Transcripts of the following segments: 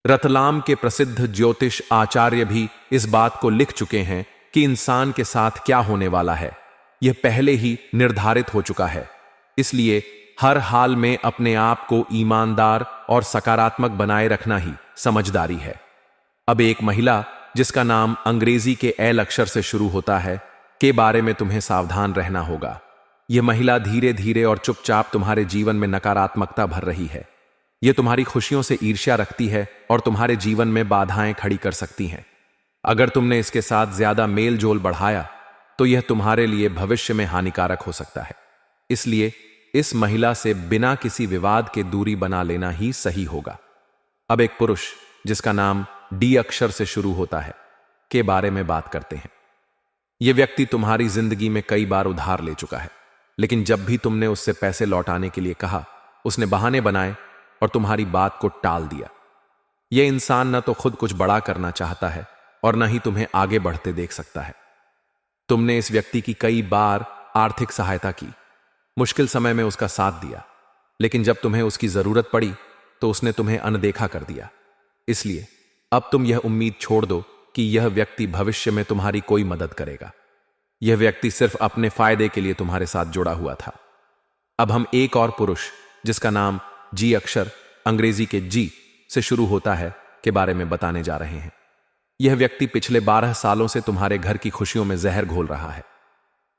रतलाम के प्रसिद्ध ज्योतिष आचार्य भी इस बात को लिख चुके हैं कि इंसान के साथ क्या होने वाला है यह पहले ही निर्धारित हो चुका है। इसलिए हर हाल में अपने आप को ईमानदार और सकारात्मक बनाए रखना ही समझदारी है। अब एक महिला जिसका नाम अंग्रेजी के एल अक्षर से शुरू होता है के बारे में तुम्हें सावधान रहना होगा। यह महिला धीरे धीरे और चुपचाप तुम्हारे जीवन में नकारात्मकता भर रही है। यह तुम्हारी खुशियों से ईर्ष्या रखती है और तुम्हारे जीवन में बाधाएं खड़ी कर सकती हैं। अगर तुमने इसके साथ ज्यादा मेल जोल बढ़ाया तो यह तुम्हारे लिए भविष्य में हानिकारक हो सकता है। इसलिए इस महिला से बिना किसी विवाद के दूरी बना लेना ही सही होगा। अब एक पुरुष जिसका नाम डी अक्षर से शुरू होता है के बारे में बात करते हैं। यह व्यक्ति तुम्हारी जिंदगी में कई बार उधार ले चुका है, लेकिन जब भी तुमने उससे पैसे लौटाने के लिए कहा उसने बहाने बनाए और तुम्हारी बात को टाल दिया। यह इंसान न तो खुद कुछ बड़ा करना चाहता है और न ही तुम्हें आगे बढ़ते देख सकता है। तुमने इस व्यक्ति की कई बार आर्थिक सहायता की, मुश्किल समय में उसका साथ दिया, लेकिन जब तुम्हें उसकी जरूरत पड़ी तो उसने तुम्हें अनदेखा कर दिया। इसलिए अब तुम यह उम्मीद छोड़ दो कि यह व्यक्ति भविष्य में तुम्हारी कोई मदद करेगा। यह व्यक्ति सिर्फ अपने फायदे के लिए तुम्हारे साथ जुड़ा हुआ था। अब हम एक और पुरुष जिसका नाम जी अक्षर अंग्रेजी के जी से शुरू होता है के बारे में बताने जा रहे हैं। यह व्यक्ति पिछले 12 सालों से तुम्हारे घर की खुशियों में जहर घोल रहा है।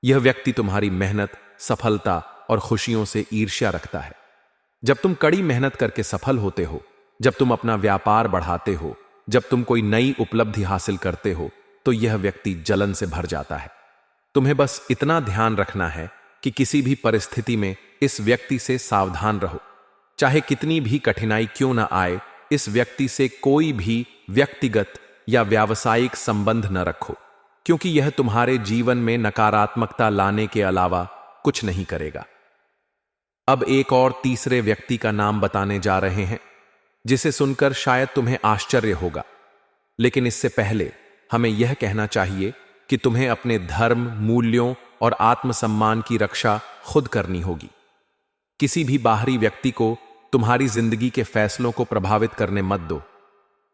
यह व्यक्ति तुम्हारी मेहनत, सफलता और खुशियों से ईर्ष्या रखता है। जब तुम कड़ी मेहनत करके सफल होते हो, जब तुम अपना व्यापार बढ़ाते हो, जब तुम कोई नई उपलब्धि हासिल करते हो, तो यह व्यक्ति जलन से भर जाता है। तुम्हें बस इतना ध्यान रखना है कि किसी भी परिस्थिति में इस व्यक्ति से सावधान रहो। चाहे कितनी भी कठिनाई क्यों ना आए, इस व्यक्ति से कोई भी व्यक्तिगत या व्यावसायिक संबंध न रखो, क्योंकि यह तुम्हारे जीवन में नकारात्मकता लाने के अलावा कुछ नहीं करेगा। अब एक और तीसरे व्यक्ति का नाम बताने जा रहे हैं जिसे सुनकर शायद तुम्हें आश्चर्य होगा, लेकिन इससे पहले हमें यह कहना चाहिए कि तुम्हें अपने धर्म, मूल्यों और आत्मसम्मान की रक्षा खुद करनी होगी। किसी भी बाहरी व्यक्ति को तुम्हारी जिंदगी के फैसलों को प्रभावित करने मत दो।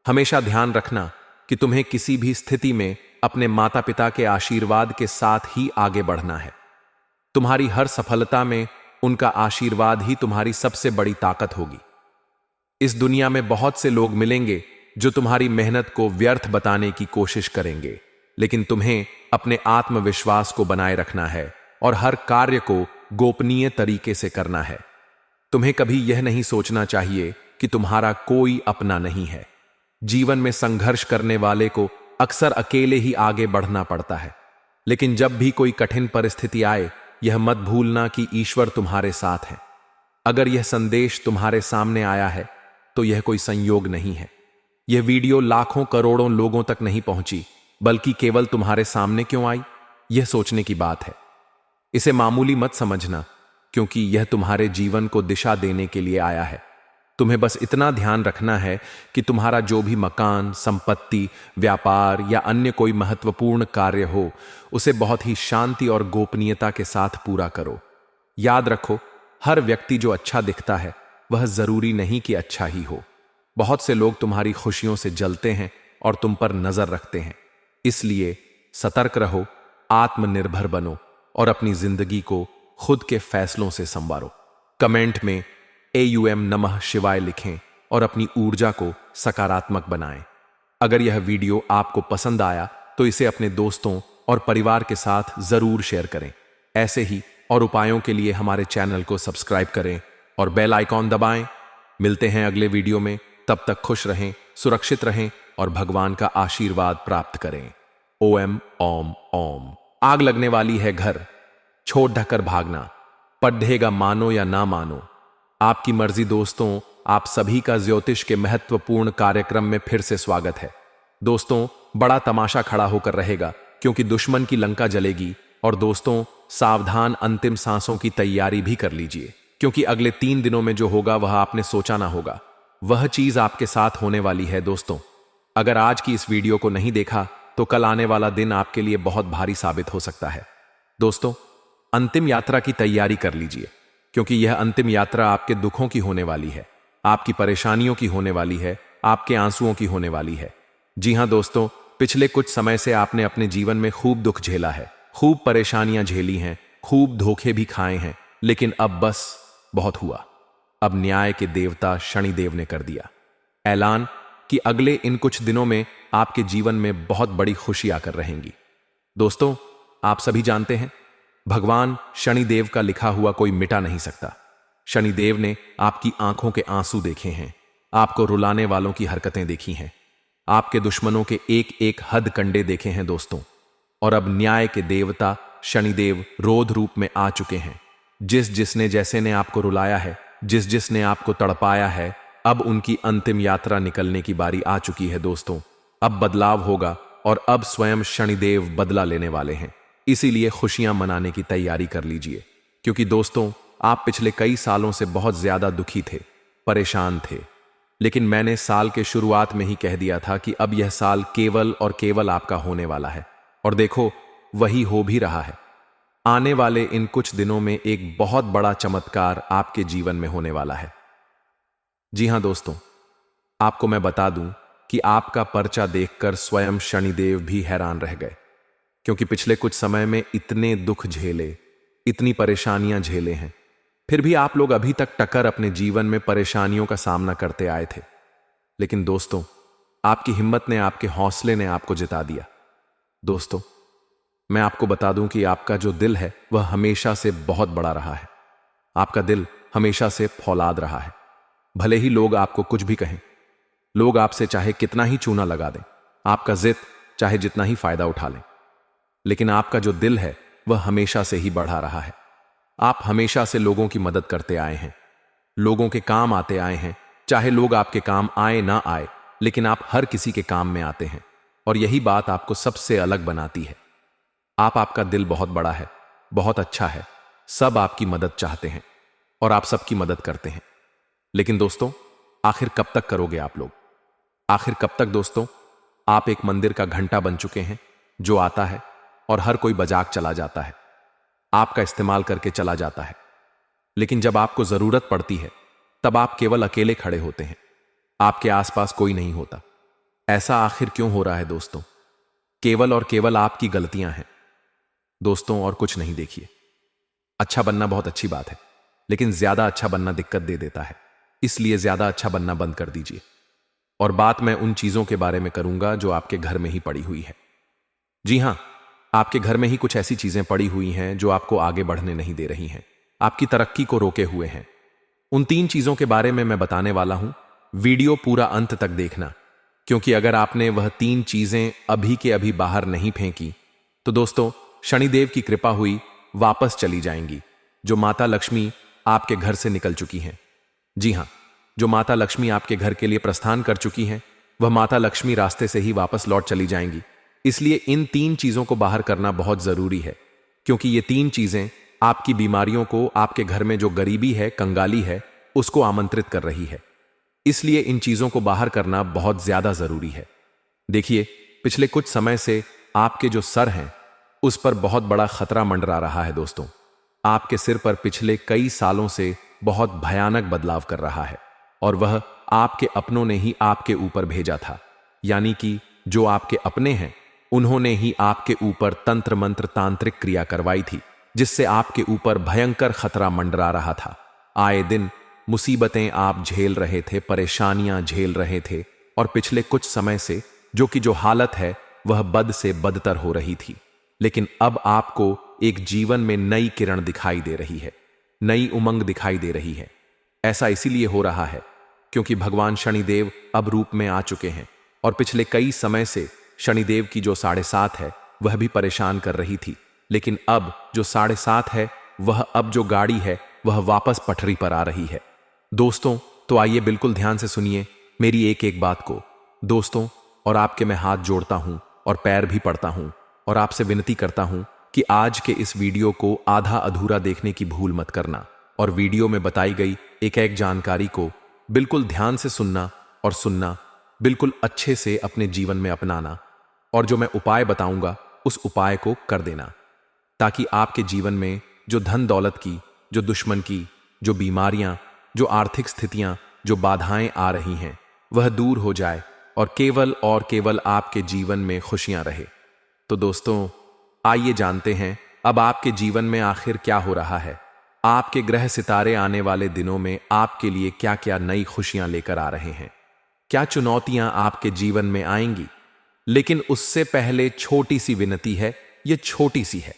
हमेशा ध्यान रखना कि तुम्हें किसी भी स्थिति में अपने माता पिता के आशीर्वाद के साथ ही आगे बढ़ना है। तुम्हारी हर सफलता में उनका आशीर्वाद ही तुम्हारी सबसे बड़ी ताकत होगी। इस दुनिया में बहुत से लोग मिलेंगे जो तुम्हारी मेहनत को व्यर्थ बताने की कोशिश करेंगे, लेकिन तुम्हें अपने आत्मविश्वास को बनाए रखना है और हर कार्य को गोपनीय तरीके से करना है। तुम्हें कभी यह नहीं सोचना चाहिए कि तुम्हारा कोई अपना नहीं है। जीवन में संघर्ष करने वाले को अक्सर अकेले ही आगे बढ़ना पड़ता है, लेकिन जब भी कोई कठिन परिस्थिति आए, यह मत भूलना कि ईश्वर तुम्हारे साथ है। अगर यह संदेश तुम्हारे सामने आया है तो यह कोई संयोग नहीं है। यह वीडियो लाखों करोड़ों लोगों तक नहीं पहुंची, बल्कि केवल तुम्हारे सामने क्यों आई, यह सोचने की बात है। इसे मामूली मत समझना, क्योंकि यह तुम्हारे जीवन को दिशा देने के लिए आया है। तुम्हें बस इतना ध्यान रखना है कि तुम्हारा जो भी मकान, संपत्ति, व्यापार या अन्य कोई महत्वपूर्ण कार्य हो, उसे बहुत ही शांति और गोपनीयता के साथ पूरा करो। याद रखो, हर व्यक्ति जो अच्छा दिखता है वह जरूरी नहीं कि अच्छा ही हो। बहुत से लोग तुम्हारी खुशियों से जलते हैं और तुम पर नजर रखते हैं। इसलिए सतर्क रहो, आत्मनिर्भर बनो और अपनी जिंदगी को खुद के फैसलों से संवारो। कमेंट में AUM नमः शिवाय लिखें और अपनी ऊर्जा को सकारात्मक बनाएं। अगर यह वीडियो आपको पसंद आया तो इसे अपने दोस्तों और परिवार के साथ जरूर शेयर करें। ऐसे ही और उपायों के लिए हमारे चैनल को सब्सक्राइब करें और बेल आइकॉन दबाएं। मिलते हैं अगले वीडियो में, तब तक खुश रहें, सुरक्षित रहें और भगवान का आशीर्वाद प्राप्त करें। ओम ओम ओम। आग लगने वाली है घर, छोड़ ढकर भागना, पढ़ेगा मानो या ना मानो, आपकी मर्जी। दोस्तों, आप सभी का ज्योतिष के महत्वपूर्ण कार्यक्रम में फिर से स्वागत है। दोस्तों, बड़ा तमाशा खड़ा होकर रहेगा क्योंकि दुश्मन की लंका जलेगी। और दोस्तों, सावधान, अंतिम सांसों की तैयारी भी कर लीजिए, क्योंकि अगले 3 दिनों में जो होगा वह आपने सोचा ना होगा, वह चीज आपके साथ होने वाली है। दोस्तों, अगर आज की इस वीडियो को नहीं देखा तो कल आने वाला दिन आपके लिए बहुत भारी साबित हो सकता है। दोस्तों, अंतिम यात्रा की तैयारी कर लीजिए, क्योंकि यह अंतिम यात्रा आपके दुखों की होने वाली है, आपकी परेशानियों की होने वाली है आपके आंसुओं की होने वाली है। जी हां दोस्तों, पिछले कुछ समय से आपने अपने जीवन में खूब दुख झेला है, खूब परेशानियां झेली हैं, खूब धोखे भी खाए हैं, लेकिन अब बस बहुत हुआ। अब न्याय के देवता शनिदेव ने कर दिया ऐलान कि अगले इन कुछ दिनों में आपके जीवन में बहुत बड़ी खुशी आकर रहेंगी। दोस्तों, आप सभी जानते हैं, भगवान शनिदेव का लिखा हुआ कोई मिटा नहीं सकता। शनिदेव ने आपकी आंखों के आंसू देखे हैं, आपको रुलाने वालों की हरकतें देखी हैं, आपके दुश्मनों के एक एक हद कंडे देखे हैं दोस्तों। और अब न्याय के देवता शनिदेव रोध रूप में आ चुके हैं। जिसने जैसे ने आपको रुलाया है, जिसने आपको तड़पाया है, अब उनकी अंतिम यात्रा निकलने की बारी आ चुकी है दोस्तों। अब बदलाव होगा और अब स्वयं शनिदेव बदला लेने वाले हैं। इसीलिए खुशियां मनाने की तैयारी कर लीजिए, क्योंकि दोस्तों, आप पिछले कई सालों से बहुत ज्यादा दुखी थे, परेशान थे। लेकिन मैंने साल के शुरुआत में ही कह दिया था कि अब यह साल केवल और केवल आपका होने वाला है। और देखो, वही हो भी रहा है। आने वाले इन कुछ दिनों में एक बहुत बड़ा चमत्कार आपके जीवन में होने वाला है। जी हां दोस्तों, आपको मैं बता दूं कि आपका पर्चा देखकर स्वयं शनिदेव भी हैरान रह गए, क्योंकि पिछले कुछ समय में इतने दुख झेले, इतनी परेशानियां झेले हैं, फिर भी आप लोग अभी तक टकर अपने जीवन में परेशानियों का सामना करते आए थे। लेकिन दोस्तों, आपकी हिम्मत ने, आपके हौसले ने आपको जिता दिया। दोस्तों, मैं आपको बता दूं कि आपका जो दिल है वह हमेशा से बहुत बड़ा रहा है। आपका दिल हमेशा से फौलाद रहा है। भले ही लोग आपको कुछ भी कहें, लोग आपसे चाहे कितना ही चूना लगा दें, आपका जिद चाहे जितना ही फायदा उठा लें, लेकिन आपका जो दिल है वह हमेशा से ही बढ़ा रहा है। आप हमेशा से लोगों की मदद करते आए हैं, लोगों के काम आते आए हैं, चाहे लोग आपके काम आए ना आए, लेकिन आप हर किसी के काम में आते हैं। और यही बात आपको सबसे अलग बनाती है। आपका दिल बहुत बड़ा है, बहुत अच्छा है, सब आपकी मदद चाहते हैं और आप सबकी मदद करते हैं। लेकिन दोस्तों, आखिर कब तक करोगे आप लोग? आखिर कब तक दोस्तों? आप एक मंदिर का घंटा बन चुके हैं, जो आता है और हर कोई बजाक चला जाता है, आपका इस्तेमाल करके चला जाता है। लेकिन जब आपको जरूरत पड़ती है, तब आप केवल अकेले खड़े होते हैं, आपके आसपास कोई नहीं होता। ऐसा आखिर क्यों हो रहा है दोस्तों? केवल और केवल आपकी गलतियां हैं दोस्तों, और कुछ नहीं। देखिए, अच्छा बनना बहुत अच्छी बात है, लेकिन ज्यादा अच्छा बनना दिक्कत दे देता है। इसलिए ज्यादा अच्छा बनना बंद कर दीजिए। और बात मैं उन चीजों के बारे में करूंगा जो आपके घर में ही पड़ी हुई है। जी हां, आपके घर में ही कुछ ऐसी चीजें पड़ी हुई हैं जो आपको आगे बढ़ने नहीं दे रही हैं, आपकी तरक्की को रोके हुए हैं। उन 3 चीजों के बारे में मैं बताने वाला हूं। वीडियो पूरा अंत तक देखना, क्योंकि अगर आपने वह 3 चीजें अभी के अभी बाहर नहीं फेंकी, तो दोस्तों, शनिदेव की कृपा हुई वापस चली जाएंगी। जो माता लक्ष्मी आपके घर से निकल चुकी हैं, जी हां, जो माता लक्ष्मी आपके घर के लिए प्रस्थान कर चुकी हैं, वह माता लक्ष्मी रास्ते से ही वापस लौट चली जाएंगी। इसलिए इन 3 चीजों को बाहर करना बहुत जरूरी है, क्योंकि ये 3 चीजें आपकी बीमारियों को, आपके घर में जो गरीबी है, कंगाली है, उसको आमंत्रित कर रही है। इसलिए इन चीजों को बाहर करना बहुत ज्यादा जरूरी है। देखिए, पिछले कुछ समय से आपके जो सर हैं, उस पर बहुत बड़ा खतरा मंडरा रहा है दोस्तों। आपके सिर पर पिछले कई सालों से बहुत भयानक बदलाव कर रहा है, और वह आपके अपनों ने ही आपके ऊपर भेजा था। यानी कि जो आपके अपने हैं, उन्होंने ही आपके ऊपर तंत्र मंत्र तांत्रिक क्रिया करवाई थी, जिससे आपके ऊपर भयंकर खतरा मंडरा रहा था। आए दिन मुसीबतें आप झेल रहे थे, परेशानियां झेल रहे थे, और पिछले कुछ समय से जो हालत है वह बद से बदतर हो रही थी। लेकिन अब आपको एक जीवन में नई किरण दिखाई दे रही है, नई उमंग दिखाई दे रही है। ऐसा इसीलिए हो रहा है क्योंकि भगवान शनिदेव अब रूप में आ चुके हैं, और पिछले कई समय से शनिदेव की जो 7.5 है वह भी परेशान कर रही थी। लेकिन अब जो 7.5 है, वह अब जो गाड़ी है वह वापस पटरी पर आ रही है। दोस्तों, तो आइए बिल्कुल ध्यान से सुनिए मेरी एक एक बात को दोस्तों, और आपके मैं हाथ जोड़ता हूं और पैर भी पड़ता हूं और आपसे विनती करता हूं कि आज के इस वीडियो को आधा अधूरा देखने की भूल मत करना, और वीडियो में बताई गई एक एक जानकारी को बिल्कुल ध्यान से सुनना, और सुनना बिल्कुल अच्छे से अपने जीवन में अपनाना, और जो मैं उपाय बताऊंगा उस उपाय को कर देना, ताकि आपके जीवन में जो धन दौलत की, जो दुश्मन की, जो बीमारियां, जो आर्थिक स्थितियां, जो बाधाएं आ रही हैं, वह दूर हो जाए और केवल आपके जीवन में खुशियां रहे। तो दोस्तों, आइए जानते हैं अब आपके जीवन में आखिर क्या हो रहा है। आपके ग्रह सितारे आने वाले दिनों में आपके लिए क्या क्या नई खुशियां लेकर आ रहे हैं, क्या चुनौतियां आपके जीवन में आएंगी। लेकिन उससे पहले छोटी सी विनती है, ये छोटी सी है,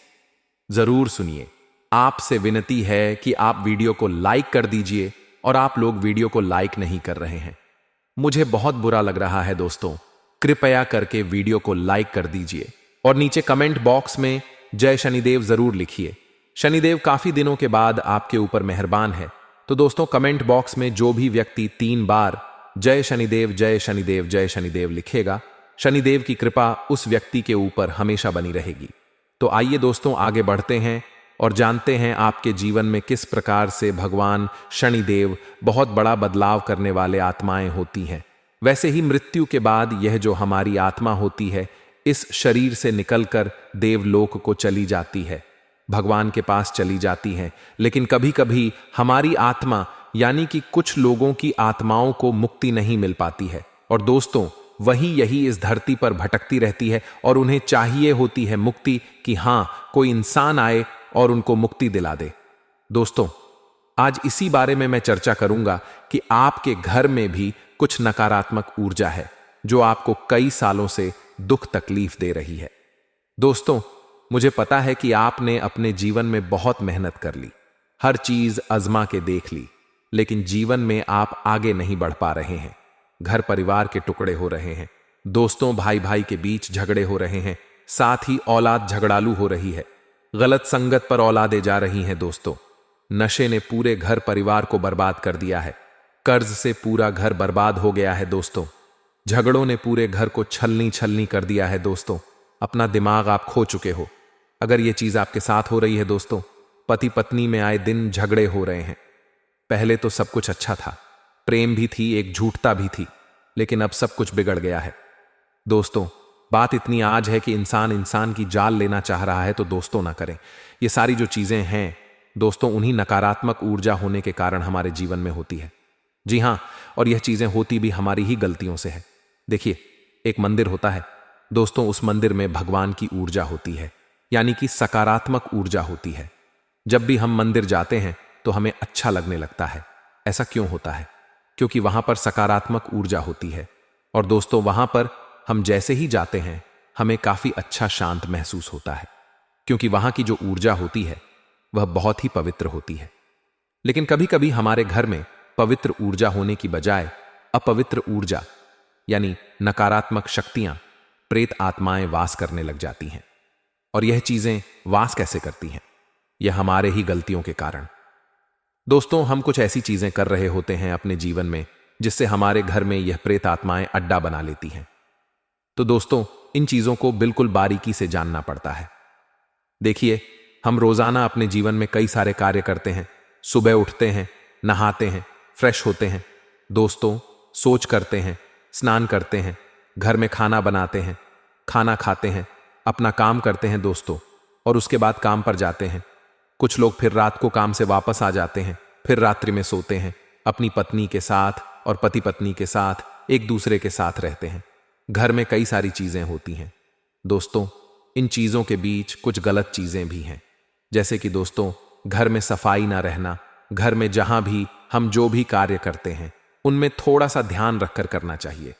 जरूर सुनिए। आपसे विनती है कि आप वीडियो को लाइक कर दीजिए और आप लोग वीडियो को लाइक नहीं कर रहे हैं। मुझे बहुत बुरा लग रहा है दोस्तों, कृपया करके वीडियो को लाइक कर दीजिए और नीचे कमेंट बॉक्स में जय शनिदेव जरूर लिखिए। शनिदेव काफी दिनों के बाद आपके ऊपर मेहरबान है। तो दोस्तों, कमेंट बॉक्स में जो भी व्यक्ति 3 बार जय शनिदेव जय शनिदेव जय शनिदेव लिखेगा, शनिदेव की कृपा उस व्यक्ति के ऊपर हमेशा बनी रहेगी। तो आइए दोस्तों, आगे बढ़ते हैं और जानते हैं आपके जीवन में किस प्रकार से भगवान शनिदेव बहुत बड़ा बदलाव करने वाले आत्माएं होती हैं। वैसे ही मृत्यु के बाद यह जो हमारी आत्मा होती है, इस शरीर से निकलकर देवलोक को चली जाती है, भगवान के पास चली जाती है। लेकिन कभी कभी हमारी आत्मा यानी कि कुछ लोगों की आत्माओं को मुक्ति नहीं मिल पाती है और दोस्तों, वही यही इस धरती पर भटकती रहती है और उन्हें चाहिए होती है मुक्ति, कि हां, कोई इंसान आए और उनको मुक्ति दिला दे। दोस्तों, आज इसी बारे में मैं चर्चा करूंगा कि आपके घर में भी कुछ नकारात्मक ऊर्जा है जो आपको कई सालों से दुख तकलीफ दे रही है। दोस्तों, मुझे पता है कि आपने अपने जीवन में बहुत मेहनत कर ली, हर चीज आजमा के देख ली, लेकिन जीवन में आप आगे नहीं बढ़ पा रहे हैं। घर परिवार के टुकड़े हो रहे हैं, दोस्तों भाई भाई के बीच झगड़े हो रहे हैं, साथ ही औलाद झगड़ालू हो रही है, गलत संगत पर औलादें जा रही हैं। दोस्तों, नशे ने पूरे घर परिवार को बर्बाद कर दिया है, कर्ज से पूरा घर बर्बाद हो गया है। दोस्तों, झगड़ों ने पूरे घर को छलनी छलनी कर दिया है। दोस्तों, अपना दिमाग आप खो चुके हो। अगर ये चीज आपके साथ हो रही है दोस्तों, पति पत्नी में आए दिन झगड़े हो रहे हैं। पहले तो सब कुछ अच्छा था, प्रेम भी थी, एक झूठता भी थी, लेकिन अब सब कुछ बिगड़ गया है। दोस्तों, बात इतनी आज है कि इंसान इंसान की जान लेना चाह रहा है तो दोस्तों ना करें। ये सारी जो चीजें हैं दोस्तों, उन्हीं नकारात्मक ऊर्जा होने के कारण हमारे जीवन में होती है। जी हां, और यह चीजें होती भी हमारी ही गलतियों से है। देखिए, एक मंदिर होता है दोस्तों, उस मंदिर में भगवान की ऊर्जा होती है, यानी कि सकारात्मक ऊर्जा होती है। जब भी हम मंदिर जाते हैं तो हमें अच्छा लगने लगता है। ऐसा क्यों होता है? क्योंकि वहां पर सकारात्मक ऊर्जा होती है। और दोस्तों, वहां पर हम जैसे ही जाते हैं हमें काफी अच्छा शांत महसूस होता है, क्योंकि वहां की जो ऊर्जा होती है वह बहुत ही पवित्र होती है। लेकिन कभी कभी हमारे घर में पवित्र ऊर्जा होने की बजाय अपवित्र ऊर्जा यानी नकारात्मक शक्तियां, प्रेत आत्माएं वास करने लग जाती हैं। और यह चीजें वास कैसे करती हैं? यह हमारे ही गलतियों के कारण। दोस्तों, हम कुछ ऐसी चीजें कर रहे होते हैं अपने जीवन में जिससे हमारे घर में यह प्रेत आत्माएं अड्डा बना लेती हैं। तो दोस्तों, इन चीजों को बिल्कुल बारीकी से जानना पड़ता है। देखिए, हम रोजाना अपने जीवन में कई सारे कार्य करते हैं। सुबह उठते हैं, नहाते हैं, फ्रेश होते हैं, दोस्तों सोच करते हैं, स्नान करते हैं, घर में खाना बनाते हैं, खाना खाते हैं, अपना काम करते हैं दोस्तों, और उसके बाद काम पर जाते हैं। कुछ लोग फिर रात को काम से वापस आ जाते हैं, फिर रात्रि में सोते हैं, अपनी पत्नी के साथ और पति पत्नी के साथ एक दूसरे के साथ रहते हैं। घर में कई सारी चीजें होती हैं दोस्तों। इन चीजों के बीच कुछ गलत चीजें भी हैं, जैसे कि दोस्तों, घर में सफाई ना रहना। घर में जहां भी हम जो भी कार्य करते हैं उनमें थोड़ा सा ध्यान रखकर करना चाहिए।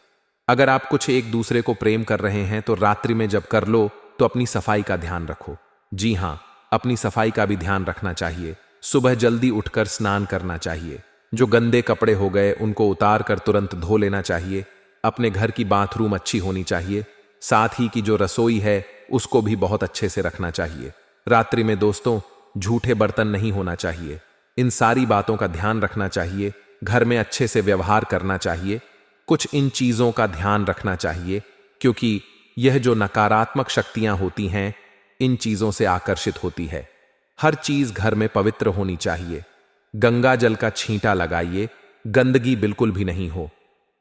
अगर आप कुछ एक दूसरे को प्रेम कर रहे हैं तो रात्रि में जब कर लो तो अपनी सफाई का ध्यान रखो। जी हां, अपनी सफाई का भी ध्यान रखना चाहिए। सुबह जल्दी उठकर स्नान करना चाहिए। जो गंदे कपड़े हो गए उनको उतार कर तुरंत धो लेना चाहिए। अपने घर की बाथरूम अच्छी होनी चाहिए। साथ ही की जो रसोई है उसको भी बहुत अच्छे से रखना चाहिए। रात्रि में दोस्तों झूठे बर्तन नहीं होना चाहिए। इन सारी बातों का ध्यान रखना चाहिए। घर में अच्छे से व्यवहार करना चाहिए। कुछ इन चीजों का ध्यान रखना चाहिए, क्योंकि यह जो नकारात्मक शक्तियां होती हैं इन चीजों से आकर्षित होती है। हर चीज घर में पवित्र होनी चाहिए। गंगा जल का छींटा लगाइए, गंदगी बिल्कुल भी नहीं हो।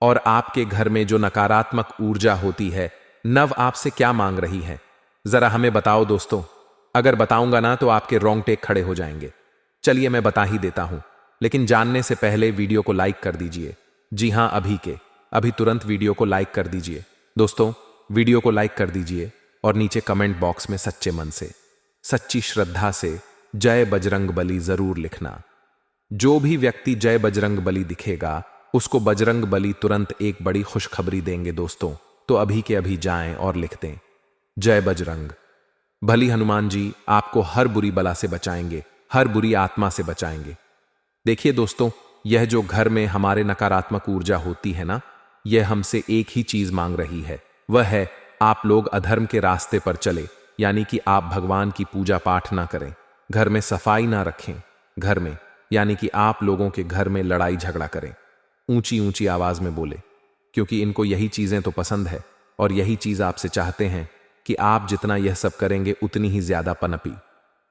और आपके घर में जो नकारात्मक ऊर्जा होती है, नव आपसे क्या मांग रही है, जरा हमें बताओ दोस्तों। अगर बताऊंगा ना तो आपके रोंगटे खड़े हो जाएंगे। चलिए मैं बता ही देता हूं, लेकिन जानने से पहले वीडियो को लाइक कर दीजिए। जी हां, अभी के अभी तुरंत वीडियो को लाइक कर दीजिए। दोस्तों, वीडियो को लाइक कर दीजिए और नीचे कमेंट बॉक्स में सच्चे मन से, सच्ची श्रद्धा से जय बजरंग बली जरूर लिखना। जो भी व्यक्ति जय बजरंग बली दिखेगा उसको बजरंग बली तुरंत एक बड़ी खुशखबरी देंगे। दोस्तों, तो अभी के अभी जाएं और लिख दें जय बजरंग बली। हनुमान जी आपको हर बुरी बला से बचाएंगे, हर बुरी आत्मा से बचाएंगे। देखिए दोस्तों, यह जो घर में हमारे नकारात्मक ऊर्जा होती है ना, यह हमसे एक ही चीज मांग रही है, वह है आप लोग अधर्म के रास्ते पर चले, यानी कि आप भगवान की पूजा पाठ ना करें, घर में सफाई ना रखें, घर में यानी कि आप लोगों के घर में लड़ाई झगड़ा करें, ऊंची ऊंची आवाज में बोले, क्योंकि इनको यही चीजें तो पसंद है और यही चीज आपसे चाहते हैं कि आप जितना यह सब करेंगे उतनी ही ज्यादा पनपी।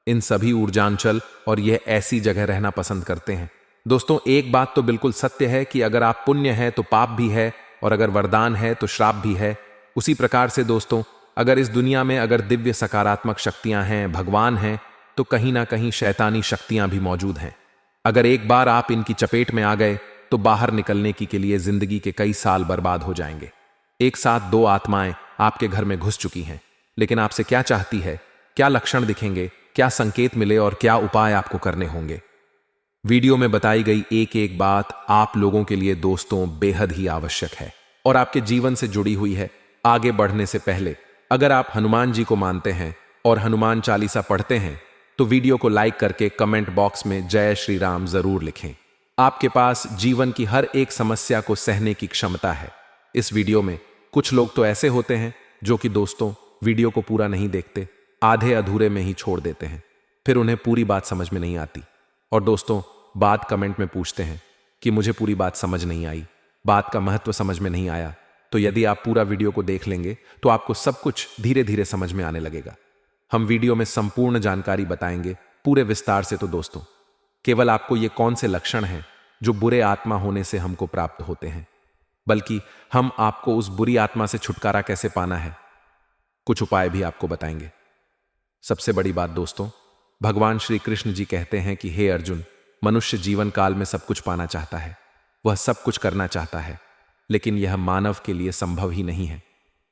इन सभी ऊर्जांचल और यह ऐसी जगह रहना पसंद करते हैं। दोस्तों, एक बात तो बिल्कुल सत्य है कि अगर आप पुण्य है तो पाप भी है, और अगर वरदान है तो श्राप भी है। उसी प्रकार से दोस्तों, अगर इस दुनिया में अगर दिव्य सकारात्मक शक्तियां हैं, भगवान हैं, तो कहीं ना कहीं शैतानी शक्तियां भी मौजूद हैं। अगर एक बार आप इनकी चपेट में आ गए तो बाहर निकलने के लिए जिंदगी के कई साल बर्बाद हो जाएंगे। एक साथ दो आत्माएं आपके घर में घुस चुकी हैं, लेकिन आपसे क्या चाहती है, क्या लक्षण दिखेंगे, क्या संकेत मिले और क्या उपाय आपको करने होंगे। वीडियो में बताई गई एक एक बात आप लोगों के लिए दोस्तों बेहद ही आवश्यक है और आपके जीवन से जुड़ी हुई है। आगे बढ़ने से पहले अगर आप हनुमान जी को मानते हैं और हनुमान चालीसा पढ़ते हैं तो वीडियो को लाइक करके कमेंट बॉक्स में जय श्री राम जरूर लिखें। आपके पास जीवन की हर एक समस्या को सहने की क्षमता है। इस वीडियो में कुछ लोग तो ऐसे होते हैं जो कि दोस्तों वीडियो को पूरा नहीं देखते, आधे अधूरे में ही छोड़ देते हैं, फिर उन्हें पूरी बात समझ में नहीं आती और दोस्तों बात कमेंट में पूछते हैं कि मुझे पूरी बात समझ नहीं आई, बात का महत्व समझ में नहीं आया। तो यदि आप पूरा वीडियो को देख लेंगे तो आपको सब कुछ धीरे धीरे समझ में आने लगेगा। हम वीडियो में संपूर्ण जानकारी बताएंगे पूरे विस्तार से। तो दोस्तों, केवल आपको ये कौन से लक्षण हैं जो बुरे आत्मा होने से हमको प्राप्त होते हैं, बल्कि हम आपको उस बुरी आत्मा से छुटकारा कैसे पाना है, कुछ उपाय भी आपको बताएंगे। सबसे बड़ी बात दोस्तों, भगवान श्री कृष्ण जी कहते हैं कि हे अर्जुन, मनुष्य जीवन काल में सब कुछ पाना चाहता है, वह सब कुछ करना चाहता है, लेकिन यह मानव के लिए संभव ही नहीं है।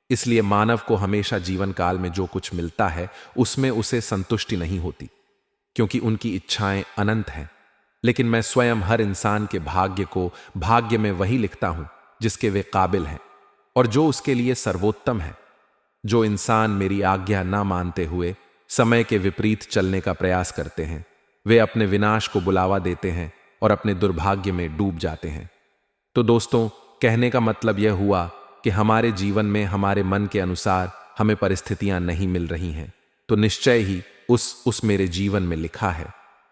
इसलिए मानव को हमेशा जीवन काल में जो कुछ मिलता है उसमें उसे संतुष्टि नहीं होती, क्योंकि उनकी इच्छाएं अनंत हैं। लेकिन मैं स्वयं हर इंसान के भाग्य को भाग्य में वही लिखता हूं जिसके वे काबिल हैं और जो उसके लिए सर्वोत्तम है। जो इंसान मेरी आज्ञा ना मानते हुए समय के विपरीत चलने का प्रयास करते हैं, वे अपने विनाश को बुलावा देते हैं और अपने दुर्भाग्य में डूब जाते हैं। तो दोस्तों, कहने का मतलब यह हुआ कि हमारे जीवन में हमारे मन के अनुसार हमें परिस्थितियां नहीं मिल रही हैं, तो निश्चय ही उस मेरे जीवन में लिखा है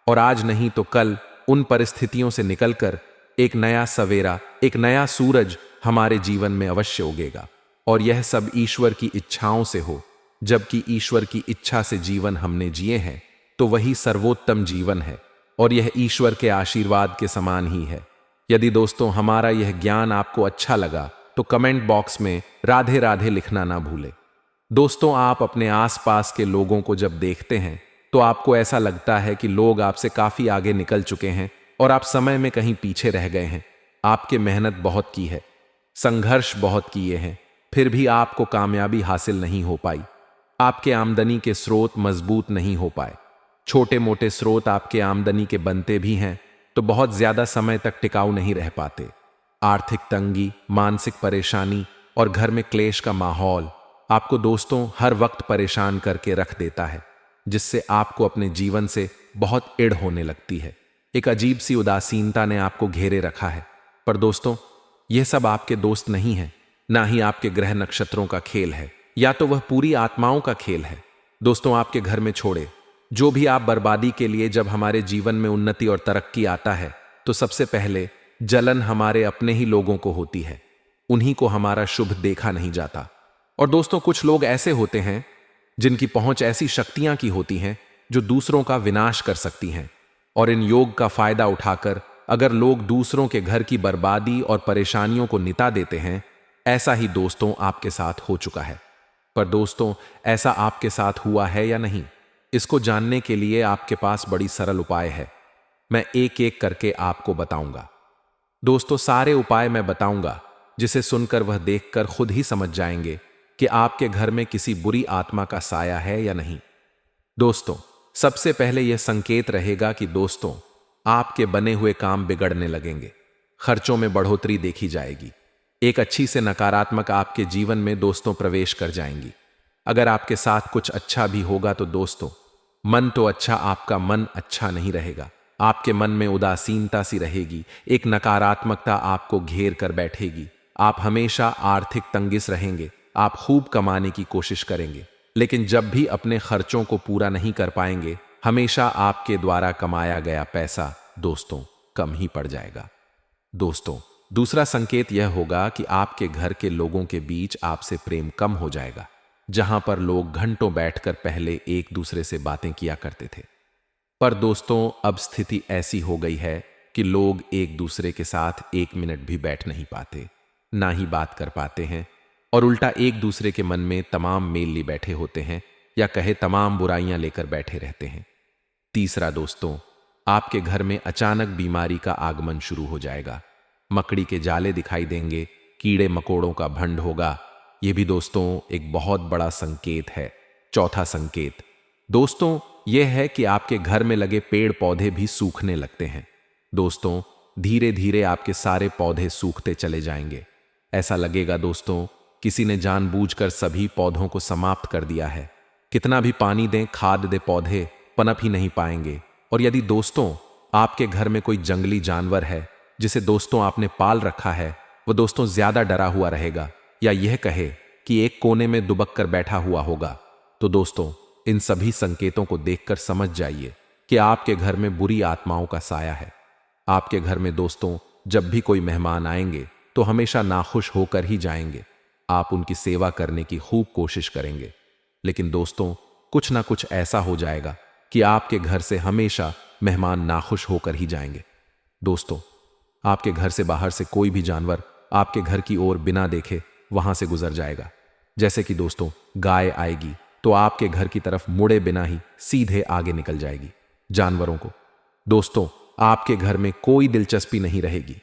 और आज नहीं तो कल उन परिस्थितियों से निकलकर एक नया सवेरा, एक नया सूरज हमारे जीवन में अवश्य उगेगा। और यह सब ईश्वर की इच्छाओं से हो। जबकि ईश्वर की इच्छा से जीवन हमने जिए हैं तो वही सर्वोत्तम जीवन है और यह ईश्वर के आशीर्वाद के समान ही है। यदि दोस्तों हमारा यह ज्ञान आपको अच्छा लगा तो कमेंट बॉक्स में राधे राधे लिखना ना भूलें। दोस्तों, आप अपने आसपास के लोगों को जब देखते हैं तो आपको ऐसा लगता है कि लोग आपसे काफी आगे निकल चुके हैं और आप समय में कहीं पीछे रह गए हैं। आपके मेहनत बहुत की है, संघर्ष बहुत किए हैं, फिर भी आपको कामयाबी हासिल नहीं हो पाई। आपके आमदनी के स्रोत मजबूत नहीं हो पाए। छोटे मोटे स्रोत आपके आमदनी के बनते भी हैं तो बहुत ज्यादा समय तक टिकाऊ नहीं रह पाते। आर्थिक तंगी, मानसिक परेशानी और घर में क्लेश का माहौल आपको दोस्तों हर वक्त परेशान करके रख देता है, जिससे आपको अपने जीवन से बहुत इड़ होने लगती है। एक अजीब सी उदासीनता ने आपको घेरे रखा है। पर दोस्तों, यह सब आपके दोस्त नहीं है, ना ही आपके ग्रह नक्षत्रों का खेल है, या तो वह पूरी आत्माओं का खेल है। दोस्तों, आपके घर में छोड़े जो भी आप बर्बादी के लिए, जब हमारे जीवन में उन्नति और तरक्की आता है तो सबसे पहले जलन हमारे अपने ही लोगों को होती है, उन्हीं को हमारा शुभ देखा नहीं जाता। और दोस्तों, कुछ लोग ऐसे होते हैं जिनकी पहुंच ऐसी शक्तियां की होती हैं जो दूसरों का विनाश कर सकती हैं, और इन योग का फायदा उठाकर अगर लोग दूसरों के घर की बर्बादी और परेशानियों को निता देते हैं, ऐसा ही दोस्तों आपके साथ हो चुका है। पर दोस्तों, ऐसा आपके साथ हुआ है या नहीं, इसको जानने के लिए आपके पास बड़ी सरल उपाय है। मैं एक एक करके आपको बताऊंगा। दोस्तों, सारे उपाय मैं बताऊंगा, जिसे सुनकर वह देखकर खुद ही समझ जाएंगे कि आपके घर में किसी बुरी आत्मा का साया है या नहीं। दोस्तों, सबसे पहले यह संकेत रहेगा कि दोस्तों, आपके बने हुए काम बिगड़ने लगेंगे, खर्चों में बढ़ोतरी देखी जाएगी, एक अच्छी से नकारात्मक आपके जीवन में दोस्तों प्रवेश कर जाएंगी। अगर आपके साथ कुछ अच्छा भी होगा तो दोस्तों, मन तो अच्छा, आपका मन अच्छा नहीं रहेगा। आपके मन में उदासीनता सी रहेगी, एक नकारात्मकता आपको घेर कर बैठेगी। आप हमेशा आर्थिक तंगिस रहेंगे। आप खूब कमाने की कोशिश करेंगे, लेकिन जब भी अपने खर्चों को पूरा नहीं कर पाएंगे, हमेशा आपके द्वारा कमाया गया पैसा दोस्तों कम ही पड़ जाएगा। दोस्तों, दूसरा संकेत यह होगा कि आपके घर के लोगों के बीच आपसे प्रेम कम हो जाएगा। जहां पर लोग घंटों बैठकर पहले एक दूसरे से बातें किया करते थे, पर दोस्तों अब स्थिति ऐसी हो गई है कि लोग एक दूसरे के साथ एक मिनट भी बैठ नहीं पाते, ना ही बात कर पाते हैं, और उल्टा एक दूसरे के मन में तमाम मेल लिए बैठे होते हैं, या कहे तमाम बुराइयां लेकर बैठे रहते हैं। तीसरा दोस्तों, आपके घर में अचानक बीमारी का आगमन शुरू हो जाएगा। मकड़ी के जाले दिखाई देंगे, कीड़े मकोड़ों का भंड होगा। यह भी दोस्तों एक बहुत बड़ा संकेत है। चौथा संकेत दोस्तों यह है कि आपके घर में लगे पेड़ पौधे भी सूखने लगते हैं। दोस्तों, धीरे धीरे आपके सारे पौधे सूखते चले जाएंगे। ऐसा लगेगा दोस्तों किसी ने जानबूझकर सभी पौधों को समाप्त कर दिया है। कितना भी पानी दें, खाद दे, पौधे पनप ही नहीं पाएंगे। और यदि दोस्तों आपके घर में कोई जंगली जानवर है जिसे दोस्तों आपने पाल रखा है, वह दोस्तों ज्यादा डरा हुआ रहेगा, या यह कहे कि एक कोने में दुबक कर बैठा हुआ होगा, तो दोस्तों इन सभी संकेतों को देखकर समझ जाइए कि आपके घर में बुरी आत्माओं का साया है। आपके घर में दोस्तों जब भी कोई मेहमान आएंगे तो हमेशा नाखुश होकर ही जाएंगे। आप उनकी सेवा करने की खूब कोशिश करेंगे, लेकिन दोस्तों कुछ ना कुछ ऐसा हो जाएगा कि आपके घर से हमेशा मेहमान नाखुश होकर ही जाएंगे। दोस्तों, आपके घर से बाहर से कोई भी जानवर आपके घर की ओर बिना देखे वहां से गुजर जाएगा। जैसे कि दोस्तों गाय आएगी तो आपके घर की तरफ मुड़े बिना ही सीधे आगे निकल जाएगी। जानवरों को दोस्तों आपके घर में कोई दिलचस्पी नहीं रहेगी।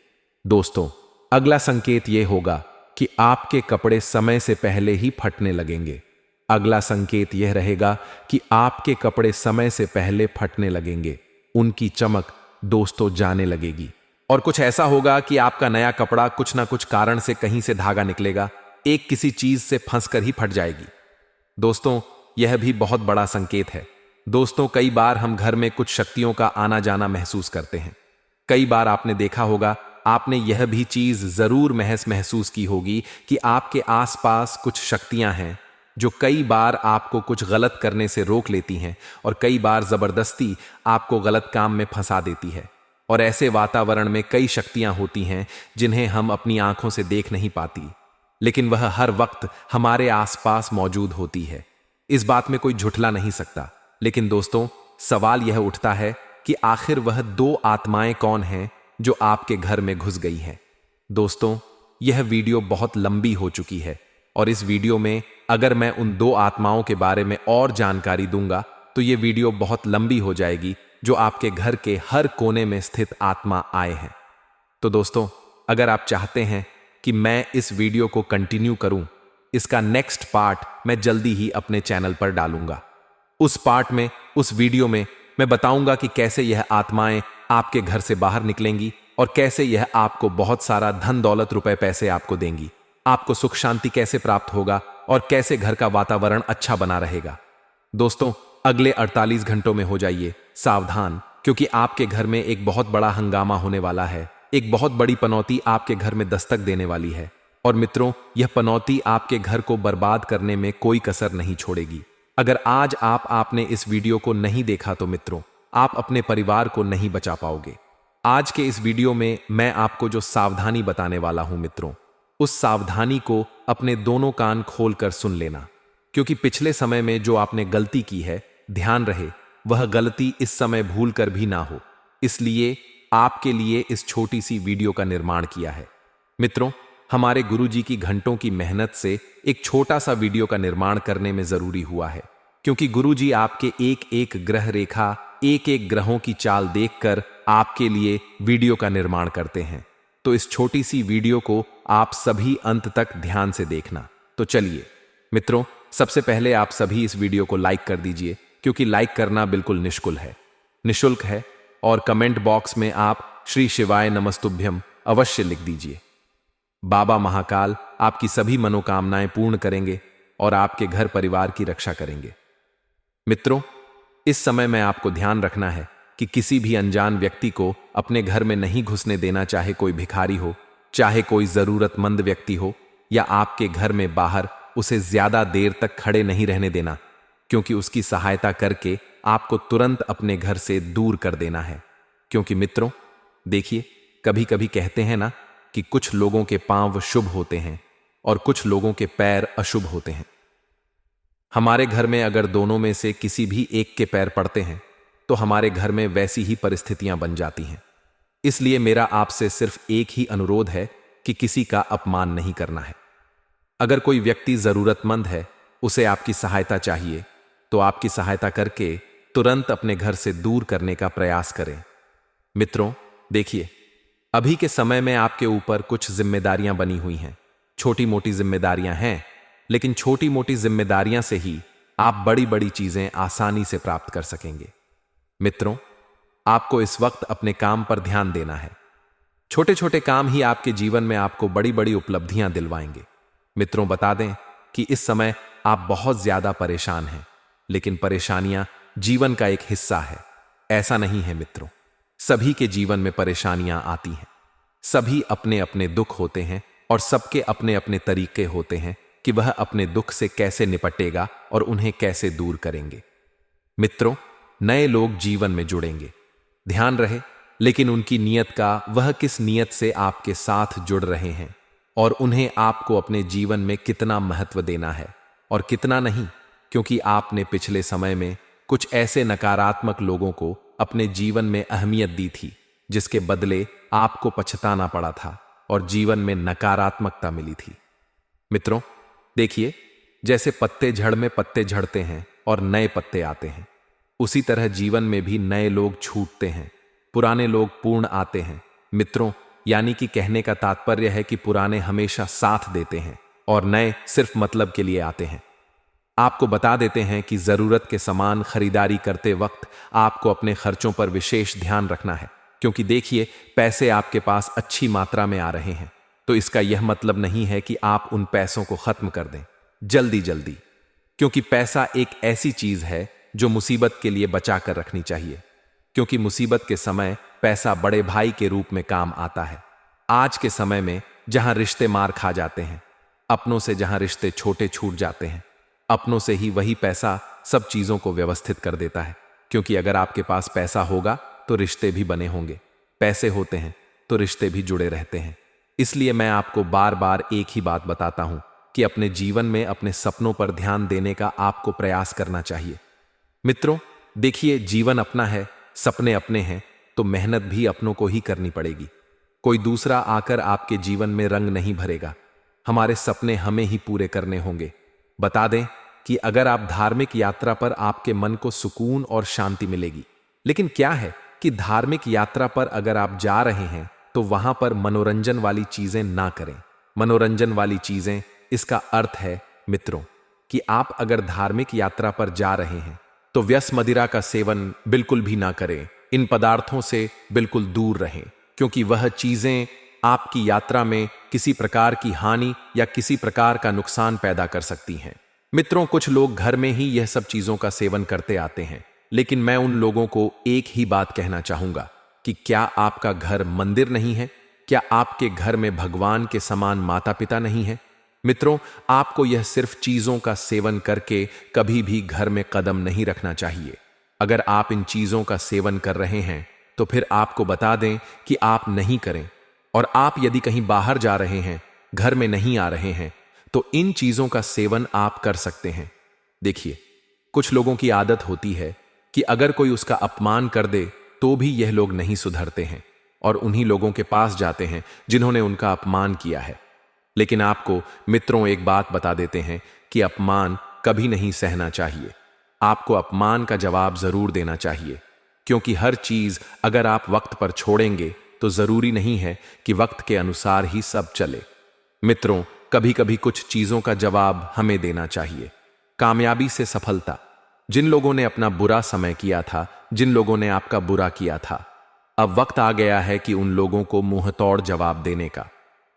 दोस्तों, अगला संकेत यह होगा कि आपके कपड़े समय से पहले ही फटने लगेंगे। अगला संकेत यह रहेगा कि आपके कपड़े समय से पहले फटने लगेंगे, उनकी चमक दोस्तों जाने लगेगी, और कुछ ऐसा होगा कि आपका नया कपड़ा कुछ ना कुछ कारण से कहीं से धागा निकलेगा, एक किसी चीज से फंसकर ही फट जाएगी। दोस्तों, यह भी बहुत बड़ा संकेत है। दोस्तों, कई बार हम घर में कुछ शक्तियों का आना जाना महसूस करते हैं। कई बार आपने देखा होगा, आपने यह भी चीज जरूर महसूस की होगी कि आपके आसपास कुछ शक्तियां हैं जो कई बार आपको कुछ गलत करने से रोक लेती हैं, और कई बार जबरदस्ती आपको गलत काम में फंसा देती है। और ऐसे वातावरण में कई शक्तियां होती हैं जिन्हें हम अपनी आंखों से देख नहीं पाती, लेकिन वह हर वक्त हमारे आसपास मौजूद होती है। इस बात में कोई झुठला नहीं सकता। लेकिन दोस्तों, सवाल यह उठता है कि आखिर वह दो आत्माएं कौन हैं जो आपके घर में घुस गई हैं। दोस्तों, यह वीडियो बहुत लंबी हो चुकी है, और इस वीडियो में अगर मैं उन दो आत्माओं के बारे में और जानकारी दूंगा तो यह वीडियो बहुत लंबी हो जाएगी, जो आपके घर के हर कोने में स्थित आत्मा आए हैं। तो दोस्तों, अगर आप चाहते हैं कि मैं इस वीडियो को कंटिन्यू करूं, इसका नेक्स्ट पार्ट मैं जल्दी ही अपने चैनल पर डालूंगा। उस पार्ट में, उस वीडियो में मैं बताऊंगा कि कैसे यह आत्माएं आपके घर से बाहर निकलेंगी, और कैसे यह आपको बहुत सारा धन दौलत रुपए पैसे आपको देंगी, आपको सुख शांति कैसे प्राप्त होगा, और कैसे घर का वातावरण अच्छा बना रहेगा। दोस्तों, अगले 48 घंटों में हो जाइए सावधान, क्योंकि आपके घर में एक बहुत बड़ा हंगामा होने वाला है। एक बहुत बड़ी पनौती आपके घर में दस्तक देने वाली है, और मित्रों, यह पनौती आपके घर को बर्बाद करने में कोई कसर नहीं छोड़ेगी। अगर आज आपने इस वीडियो को नहीं देखा तो मित्रों, आप अपने परिवार को नहीं बचा पाओगे। आज के इस वीडियो में मैं आपको जो सावधानी बताने वाला हूं मित्रों, उस सावधानी को अपने दोनों कान खोलकर सुन लेना, क्योंकि पिछले समय में जो आपने गलती की है, ध्यान रहे वह गलती इस समय भूल कर भी ना हो। इसलिए आपके लिए इस छोटी सी वीडियो का निर्माण किया है। मित्रों, हमारे गुरुजी की घंटों की मेहनत से एक छोटा सा वीडियो का निर्माण करने में जरूरी हुआ है, क्योंकि गुरुजी आपके एक एक ग्रह रेखा, एक एक ग्रहों की चाल देखकर आपके लिए वीडियो का निर्माण करते हैं। तो इस छोटी सी वीडियो को आप सभी अंत तक ध्यान से देखना। तो चलिए मित्रों, सबसे पहले आप सभी इस वीडियो को लाइक कर दीजिए, क्योंकि लाइक करना बिल्कुल निशुल्क है। और कमेंट बॉक्स में आप श्री शिवाय नमस्तुभ्यम अवश्य लिख दीजिए। बाबा महाकाल आपकी सभी मनोकामनाएं पूर्ण करेंगे और आपके घर परिवार की रक्षा करेंगे। मित्रों, इस समय में आपको ध्यान रखना है कि किसी भी अनजान व्यक्ति को अपने घर में नहीं घुसने देना, चाहे कोई भिखारी हो, चाहे कोई जरूरतमंद व्यक्ति हो, या आपके घर में बाहर उसे ज्यादा देर तक खड़े नहीं रहने देना, क्योंकि उसकी सहायता करके आपको तुरंत अपने घर से दूर कर देना है। क्योंकि मित्रों देखिए, कभी कभी कहते हैं ना कि कुछ लोगों के पांव शुभ होते हैं और कुछ लोगों के पैर अशुभ होते हैं। हमारे घर में अगर दोनों में से किसी भी एक के पैर पड़ते हैं तो हमारे घर में वैसी ही परिस्थितियां बन जाती हैं। इसलिए मेरा आपसे सिर्फ एक ही अनुरोध है कि किसी का अपमान नहीं करना है। अगर कोई व्यक्ति जरूरतमंद है, उसे आपकी सहायता चाहिए, तो आपकी सहायता करके तुरंत अपने घर से दूर करने का प्रयास करें। मित्रों देखिए, अभी के समय में आपके ऊपर कुछ जिम्मेदारियां बनी हुई हैं। छोटी मोटी जिम्मेदारियां हैं, लेकिन छोटी मोटी जिम्मेदारियां से ही आप बड़ी बड़ी चीजें आसानी से प्राप्त कर सकेंगे। मित्रों, आपको इस वक्त अपने काम पर ध्यान देना है। छोटे छोटे काम ही आपके जीवन में आपको बड़ी बड़ी उपलब्धियां दिलवाएंगे। मित्रों, बता दें कि इस समय आप बहुत ज्यादा परेशान हैं, लेकिन परेशानियां जीवन का एक हिस्सा है, ऐसा नहीं है मित्रों। सभी के जीवन में परेशानियां आती हैं। सभी अपने अपने दुख होते हैं और सबके अपने अपने तरीके होते हैं कि वह अपने दुख से कैसे निपटेगा और उन्हें कैसे दूर करेंगे। मित्रों, नए लोग जीवन में जुड़ेंगे, ध्यान रहे, लेकिन उनकी नियत का, वह किस नियत से आपके साथ जुड़ रहे हैं और उन्हें आपको अपने जीवन में कितना महत्व देना है और कितना नहीं, क्योंकि आपने पिछले समय में कुछ ऐसे नकारात्मक लोगों को अपने जीवन में अहमियत दी थी, जिसके बदले आपको पछताना पड़ा था और जीवन में नकारात्मकता मिली थी। मित्रों देखिए, जैसे पत्ते झड़ में पत्ते झड़ते हैं और नए पत्ते आते हैं, उसी तरह जीवन में भी नए लोग छूटते हैं, पुराने लोग पूर्ण आते हैं। मित्रों, यानी कि कहने का तात्पर्य है कि पुराने हमेशा साथ देते हैं और नए सिर्फ मतलब के लिए आते हैं। आपको बता देते हैं कि जरूरत के सामान खरीदारी करते वक्त आपको अपने खर्चों पर विशेष ध्यान रखना है, क्योंकि देखिए, पैसे आपके पास अच्छी मात्रा में आ रहे हैं, तो इसका यह मतलब नहीं है कि आप उन पैसों को खत्म कर दें जल्दी जल्दी, क्योंकि पैसा एक ऐसी चीज है जो मुसीबत के लिए बचा कर रखनी चाहिए, क्योंकि मुसीबत के समय पैसा बड़े भाई के रूप में काम आता है। आज के समय में जहां रिश्ते मार खा जाते हैं, अपनों से जहां रिश्ते छोटे छूट जाते हैं, अपनों से ही वही पैसा सब चीजों को व्यवस्थित कर देता है। क्योंकि अगर आपके पास पैसा होगा तो रिश्ते भी बने होंगे, पैसे होते हैं तो रिश्ते भी जुड़े रहते हैं। इसलिए मैं आपको बार बार एक ही बात बताता हूं कि अपने जीवन में अपने सपनों पर ध्यान देने का आपको प्रयास करना चाहिए। मित्रों देखिए, जीवन अपना है, सपने अपने हैं, तो मेहनत भी अपनों को ही करनी पड़ेगी। कोई दूसरा आकर आपके जीवन में रंग नहीं भरेगा। हमारे सपने हमें ही पूरे करने होंगे। बता दें कि अगर आप धार्मिक यात्रा पर, आपके मन को सुकून और शांति मिलेगी, लेकिन क्या है कि धार्मिक यात्रा पर अगर आप जा रहे हैं तो वहां पर मनोरंजन वाली चीजें ना करें। मनोरंजन वाली चीजें, इसका अर्थ है मित्रों कि आप अगर धार्मिक यात्रा पर जा रहे हैं तो व्यस मदिरा का सेवन बिल्कुल भी ना करें। इन पदार्थों से बिल्कुल दूर रहें, क्योंकि वह चीजें आपकी यात्रा में किसी प्रकार की हानि या किसी प्रकार का नुकसान पैदा कर सकती हैं। मित्रों, कुछ लोग घर में ही यह सब चीजों का सेवन करते आते हैं, लेकिन मैं उन लोगों को एक ही बात कहना चाहूंगा कि क्या आपका घर मंदिर नहीं है? क्या आपके घर में भगवान के समान माता पिता नहीं है? मित्रों, आपको यह सिर्फ चीजों का सेवन करके कभी भी घर में कदम नहीं रखना चाहिए। अगर आप इन चीजों का सेवन कर रहे हैं तो फिर आपको बता दें कि आप नहीं करें। और आप यदि कहीं बाहर जा रहे हैं, घर में नहीं आ रहे हैं, तो इन चीजों का सेवन आप कर सकते हैं। देखिए, कुछ लोगों की आदत होती है कि अगर कोई उसका अपमान कर दे तो भी यह लोग नहीं सुधरते हैं और उन्हीं लोगों के पास जाते हैं जिन्होंने उनका अपमान किया है। लेकिन आपको मित्रों एक बात बता देते हैं कि अपमान कभी नहीं सहना चाहिए। आपको अपमान का जवाब जरूर देना चाहिए, क्योंकि हर चीज अगर आप वक्त पर छोड़ेंगे तो जरूरी नहीं है कि वक्त के अनुसार ही सब चले। मित्रों, कभी कभी कुछ चीजों का जवाब हमें देना चाहिए। कामयाबी से सफलता। जिन लोगों ने अपना बुरा समय किया था, जिन लोगों ने आपका बुरा किया था, अब वक्त आ गया है कि उन लोगों को मुंहतोड़ जवाब देने का।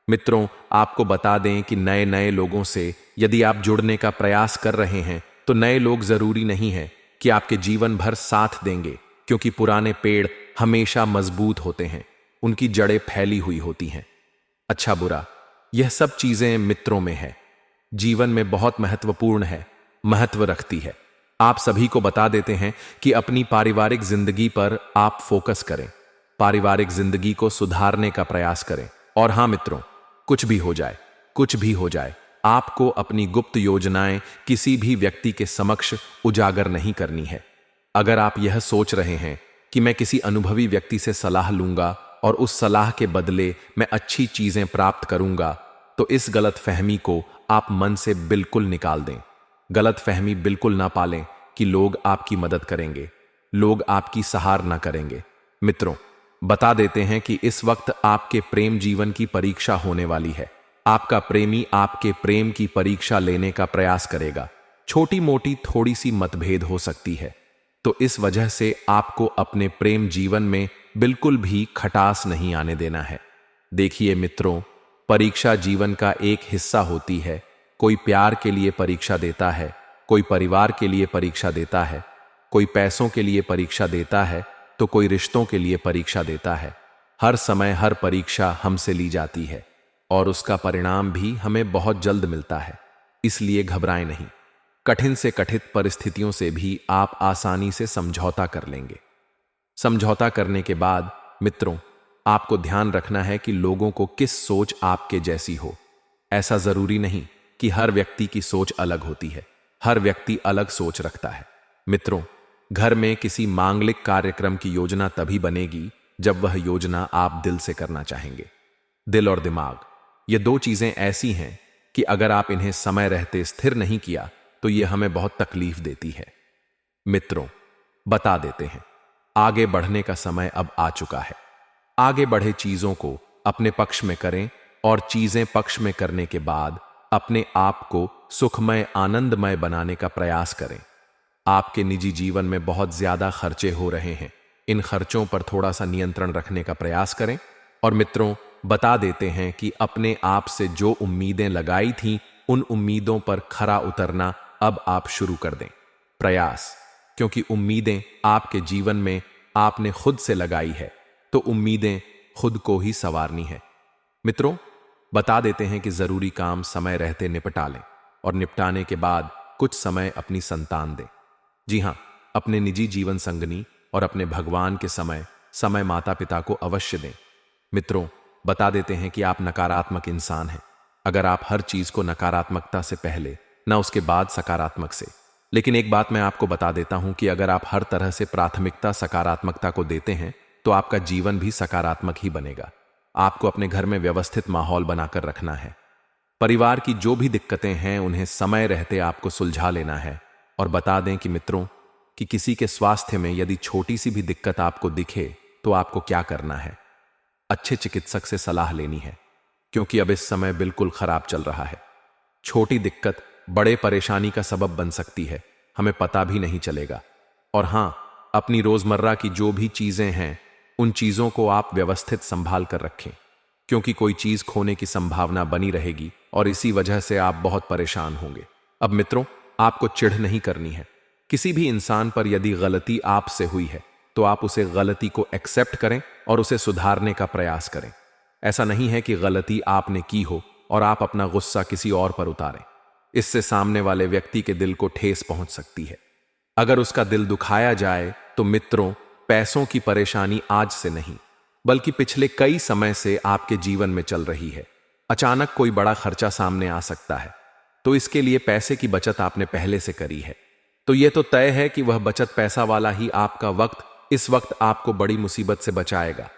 मित्रों, आपको बता दें कि नए नए लोगों से यदि आप जुड़ने का प्रयास कर रहे हैं तो नए लोग जरूरी नहीं है कि आपके जीवन भर साथ देंगे, क्योंकि पुराने पेड़ हमेशा मजबूत होते हैं, उनकी जड़ें फैली हुई होती हैं। अच्छा बुरा, यह सब चीजें मित्रों में है, जीवन में बहुत महत्वपूर्ण है, महत्व रखती है। आप सभी को बता देते हैं कि अपनी पारिवारिक जिंदगी पर आप फोकस करें, पारिवारिक जिंदगी को सुधारने का प्रयास करें। और हां मित्रों, कुछ भी हो जाए, कुछ भी हो जाए, आपको अपनी गुप्त योजनाएं किसी भी व्यक्ति के समक्ष उजागर नहीं करनी है। अगर आप यह सोच रहे हैं कि मैं किसी अनुभवी व्यक्ति से सलाह लूंगा और उस सलाह के बदले मैं अच्छी चीजें प्राप्त करूंगा, तो इस गलत फहमी को आप मन से बिल्कुल निकाल दें। गलत फहमी बिल्कुल ना पालें कि लोग आपकी मदद करेंगे, लोग आपकी सहार ना करेंगे। मित्रों, बता देते हैं कि इस वक्त आपके प्रेम जीवन की परीक्षा होने वाली है। आपका प्रेमी आपके प्रेम की परीक्षा लेने का प्रयास करेगा। छोटी मोटी थोड़ी सी मतभेद हो सकती है, तो इस वजह से आपको अपने प्रेम जीवन में बिल्कुल भी खटास नहीं आने देना है। देखिए मित्रों, परीक्षा जीवन का एक हिस्सा होती है। कोई प्यार के लिए परीक्षा देता है, कोई परिवार के लिए परीक्षा देता है, कोई पैसों के लिए परीक्षा देता है, तो कोई रिश्तों के लिए परीक्षा देता है। हर समय हर परीक्षा हमसे ली जाती है और उसका परिणाम भी हमें बहुत जल्द मिलता है। इसलिए घबराएं नहीं। कठिन से कठिन परिस्थितियों से भी आप आसानी से समझौता कर लेंगे। समझौता करने के बाद मित्रों, आपको ध्यान रखना है कि लोगों को किस सोच आपके जैसी हो। ऐसा जरूरी नहीं कि हर व्यक्ति की सोच अलग होती है, हर व्यक्ति अलग सोच रखता है। मित्रों, घर में किसी मांगलिक कार्यक्रम की योजना तभी बनेगी जब वह योजना आप दिल से करना चाहेंगे। दिल और दिमाग, ये दो चीजें ऐसी हैं कि अगर आप इन्हें समय रहते स्थिर नहीं किया तो ये हमें बहुत तकलीफ देती है। मित्रों, बता देते हैं, आगे बढ़ने का समय अब आ चुका है। आगे बढ़े चीजों को अपने पक्ष में करें और चीजें पक्ष में करने के बाद अपने आप को सुखमय आनंदमय बनाने का प्रयास करें। आपके निजी जीवन में बहुत ज्यादा खर्चे हो रहे हैं, इन खर्चों पर थोड़ा सा नियंत्रण रखने का प्रयास करें। और मित्रों, बता देते हैं कि अपने आप से जो उम्मीदें लगाई थीं, उन उम्मीदों पर खरा उतरना अब आप शुरू कर दें। प्रयास, क्योंकि उम्मीदें आपके जीवन में आपने खुद से लगाई है, तो उम्मीदें खुद को ही संवारनी है। मित्रों, बता देते हैं कि जरूरी काम समय रहते निपटा लें और निपटाने के बाद कुछ समय अपनी संतान दें। जी हां, अपने निजी जीवन संगनी और अपने भगवान के समय माता पिता को अवश्य दें। मित्रों, बता देते हैं कि आप नकारात्मक इंसान हैं। अगर आप हर चीज को नकारात्मकता से पहले, ना उसके बाद सकारात्मक से। लेकिन एक बात मैं आपको बता देता हूं कि अगर आप हर तरह से प्राथमिकता सकारात्मकता को देते हैं तो आपका जीवन भी सकारात्मक ही बनेगा। आपको अपने घर में व्यवस्थित माहौल बनाकर रखना है। परिवार की जो भी दिक्कतें हैं उन्हें समय रहते आपको सुलझा लेना है। और बता दें कि मित्रों, कि किसी के स्वास्थ्य में यदि छोटी सी भी दिक्कत आपको दिखे तो आपको क्या करना है? अच्छे चिकित्सक से सलाह लेनी है, क्योंकि अब इस समय बिल्कुल खराब चल रहा है। छोटी दिक्कत बड़े परेशानी का सबब बन सकती है, हमें पता भी नहीं चलेगा। और हां, अपनी रोजमर्रा की जो भी चीजें हैं उन चीजों को आप व्यवस्थित संभाल कर रखें, क्योंकि कोई चीज खोने की संभावना बनी रहेगी और इसी वजह से आप बहुत परेशान होंगे। अब मित्रों, आपको चिढ़ नहीं करनी है। किसी भी इंसान पर यदि गलती आपसे हुई है तो आप उसे गलती को एक्सेप्ट करें और उसे सुधारने का प्रयास करें। ऐसा नहीं है कि गलती आपने की हो और आप अपना गुस्सा किसी और पर उतारें। इससे सामने वाले व्यक्ति के दिल को ठेस पहुंच सकती है। अगर उसका दिल दुखाया जाए तो मित्रों, पैसों की परेशानी आज से नहीं बल्कि पिछले कई समय से आपके जीवन में चल रही है। अचानक कोई बड़ा खर्चा सामने आ सकता है, तो इसके लिए पैसे की बचत आपने पहले से करी है, तो यह तो तय है कि वह बचत पैसा वाला ही आपका वक्त इस वक्त आपको बड़ी मुसीबत से बचाएगा।